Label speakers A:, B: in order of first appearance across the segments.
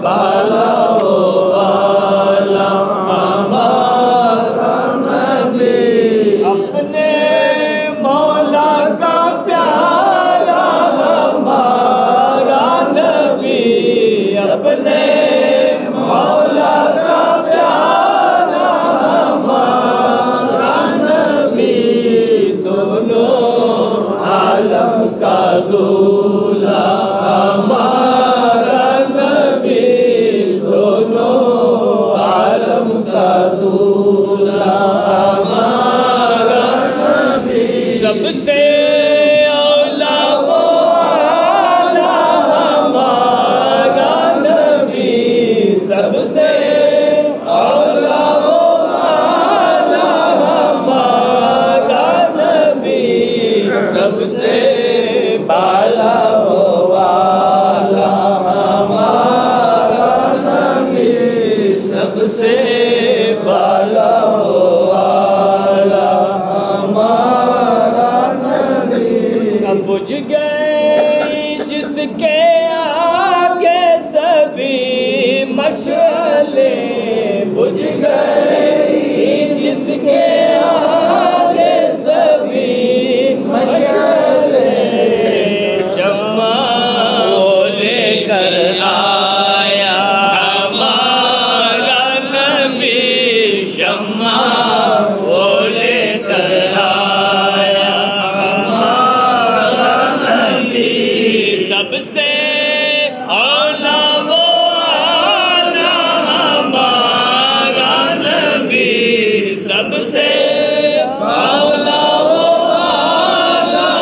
A: بالا والا ہمارا نبی، اپنے مولا کا پیارا ہمارا نبی، اپنے مولا کا پیارا ہمارا نبی، دونوں عالم کا دولہا ہمارا نبی، دونوں عالم کا دولہا ہمارا نبی، سب سے اولا و اعلیٰ ہمارا نبی، سب سے اولا و اعلیٰ ہمارا نبی، سب سے بالا و والا ہمارا نبی، سب سے بالا و والا ہمارا نبی، بجھ گئی جس کے آگے سبھی مشعلیں، بجھ گئی جس کے آگے سبھی مشعلیں، شمع وہ لے کر آیا ہمارا نبی، شمع وہ لے کر آیا ہمارا نبی، سب سے اولا و اعلیٰ ہمارا نبی، سب سے اولا و اعلیٰ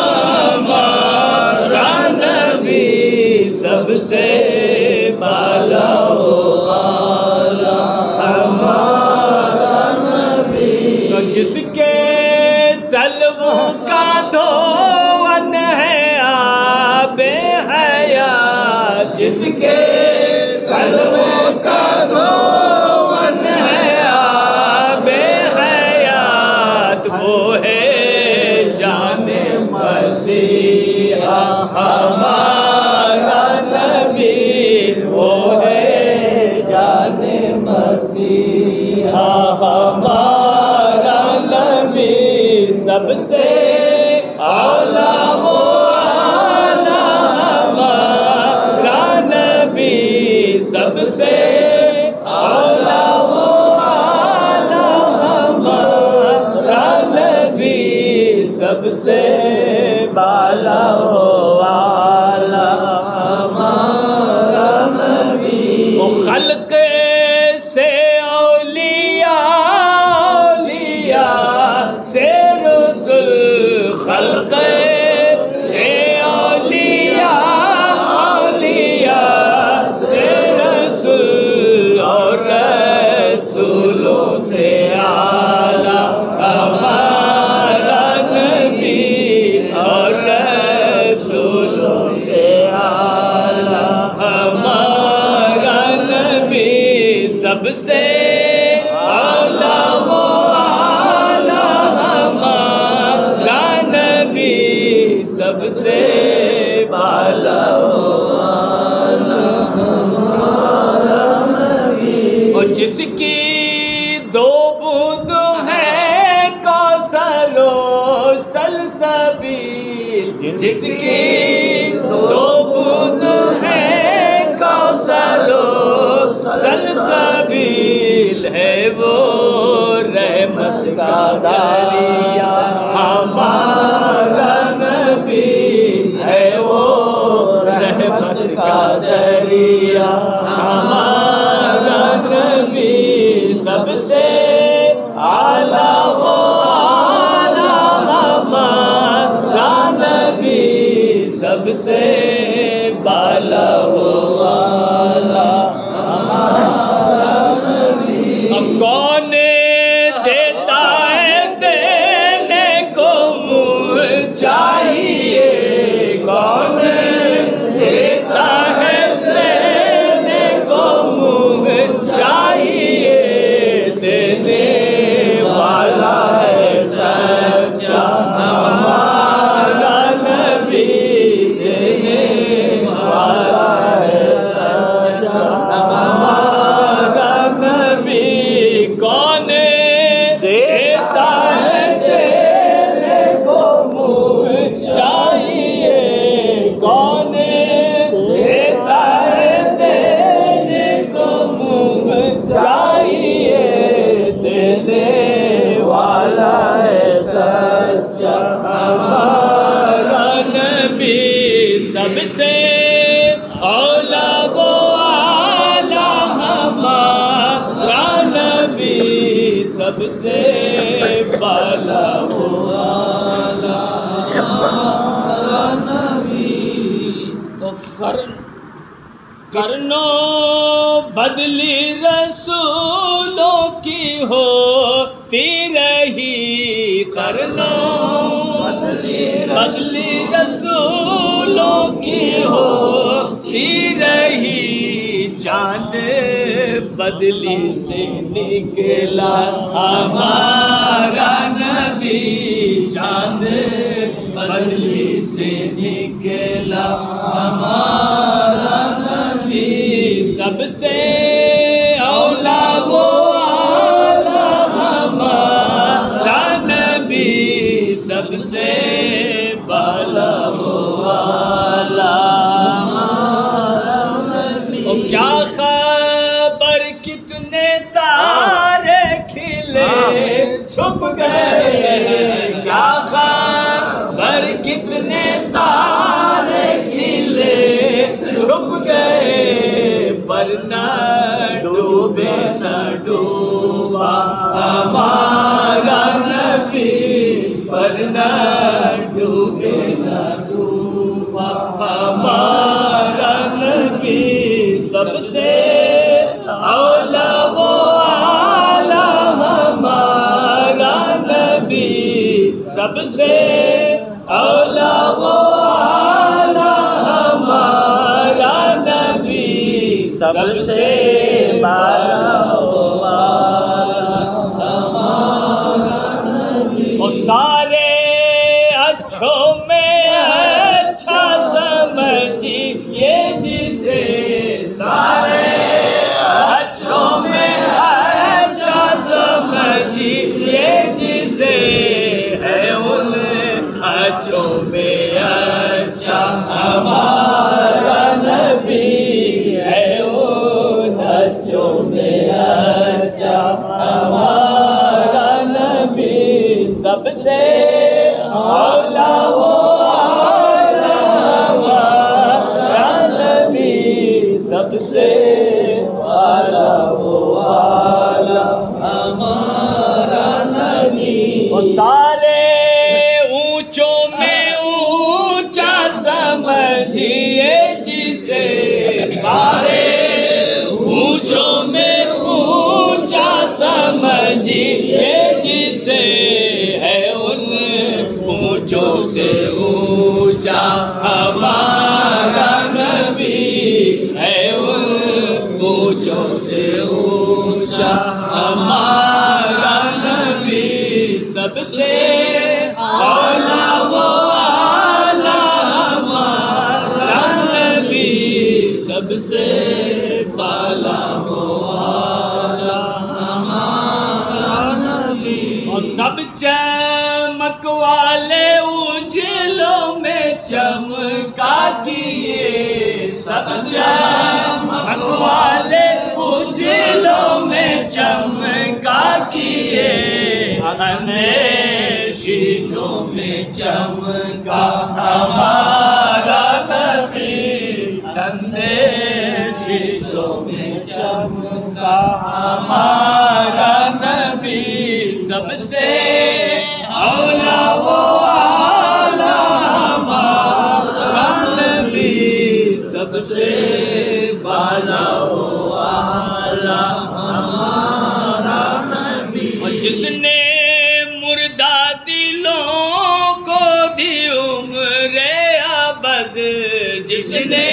A: ہمارا نبی، سب سے بالا و اعلیٰ ہمارا نبی، تو جس کے تلووں کا دھون ہے آب حیات، جس کے تلووں کا دھون ہے آب حیات، وہ ہے جان مسیحا ہمارا نبی، وہ ہے جان مسیحا ہمارا نبی، سب سے اولا و اعلیٰ ہمارا نبی، سب سے اولا و اعلیٰ ہمارا نبی، سب سے بالا و اعلیٰ ہمارا نبی، وہ خلق سے اولیاء سے رسل، خلق سے اولیاء سے رسول، اور رسولوں سے اعلیٰ ہمارا نبی، اور رسولوں سے اعلیٰ ہمارا نبی، سب سے اولا و اعلیٰ ہمارا نبی، سب سے بالا و اعلیٰ ہمارا نبی، اور جس کی دو بوند ہے کوثر و سلسبیل، جس کی دو بوند ہے کوثر و سلسبیل، ہے وہ رحمت کا دریا ہمارا نبی، ہے وہ رحمت کا دریا ہمارا نبی، سب سے اعلیٰ و اعلیٰ ہمارا نبی، سب سے بالا و اعلیٰ ہمارا نبی، اب کون دیتا ہے دینے کو منہ چاہیے، کون دیتا ہے دینے کو منہ چاہیے، دینے والا ہے سچا ہمارا نبی، دینے والا ہے سچا سب سے اولا وہ آلہ ہمارا نبی، سب سے بالا وہ آلہ ہمارا نبی۔ تو کرنوں بدلی رسولوں کی ہوتی رہی، کرنوں بدلی رسولوں کی ہوتی رہی، چاند بدلی سے نکلا ہمارا نبی، چاند بدلی سے نکلا ہمارا نبی، سب سے اولا وہ آلہ ہمارا نبی، سب سے بالا وہ آلہ ہمارا نبی۔ کیا خبر کتنے تارے کھلے چھپ گئے، کیا خبر کتنے تارے کھلے چھپ گئے، پر نہ ڈوبے نہ ڈوبا ہمارا نبی، پر نہ ڈوبے نہ ڈوبا ہمارا نبی، سب سے اولا وہ آلہ ہمارا نبی، سب سے اولا وہ آلہ ہمارا نبی، سب سے بالا وہ آلہ ہمارا نبی۔ اور سارے اچھوں میں اچھا سمجھیے جسے، سارے اچھوں میں اچھا سمجھیے جسے، ہے ان اچھوں میں اچھا ہمارا نبی، ہے ان اچھوں میں اچھا ہمارا نبی، سب سے اولا وہ آلہ ہمارا نبی، سب سے بالا وہ آلہ ہمارا نبی۔ اور سارے اونچوں میں اونچا سمجھیے جسے، سارے اونچوں میں اونچا سمجھیے جسے، ہے ان اونچوں سے اونچا ہمارا نبی، ہے ان اونچوں سے اونچا ہمارا نبی، سب سے اولا وہ آلہ ہمارا نبی، سب سے بالا وہ آلہ ہمارا نبی۔ اور سب چمک والے اجلوں میں چمکا کیے، سب چمک والے اجلوں میں چمکا کیے، اندھے شیشوں میں چمکا ہمارا نبی، اندھے شیشوں میں چمکا ہمارا نبی، سب سے اولا وہ آلہ ہمارا نبی، سب سے بالا وہ آلہ ہمارا نبی۔ اور جس نے مردہ دلوں کو دی عمر ابد، جس نے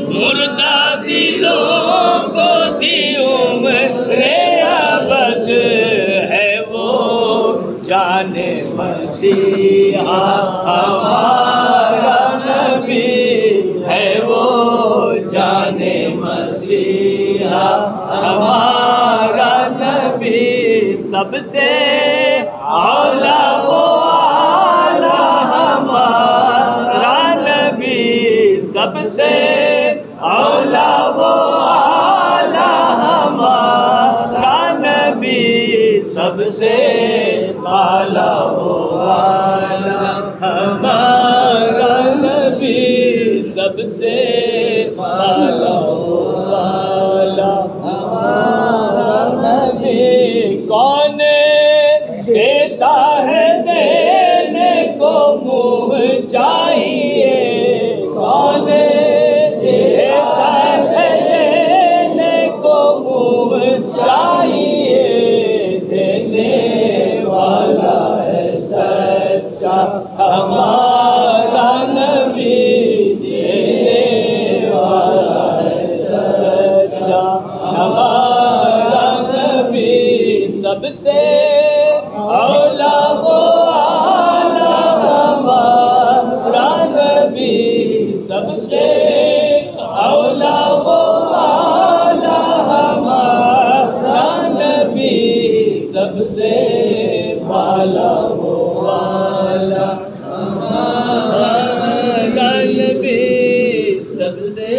A: مردہ دلوں کو دی عمر ابد، ہے وہ جان مسیحا ہمارا نبی، ہے وہ جان مسیحا ہمارا نبی، سب سے اولا وہ آلہ ہمارا نبی، سب سے اولا وہ آلہ ہمارا نبی، سب سے بالا وہ آلہ ہمارا نبی۔ سب سے والا والا ہمارا نبی کون دیتا ہے دینے کو منہ چاہیے کون دیتا ہے دینے کو منہ چاہیے دینے والا ہے سچا ہمارا نبی دینے والا ہے سچا ہمارا نبی سب سے اولا وہ اعلیٰ ہمارا نبی سب سے اولا وہ اعلیٰ ہمارا نبی سب سے بالا وہ والا ہمارا نبی سب سے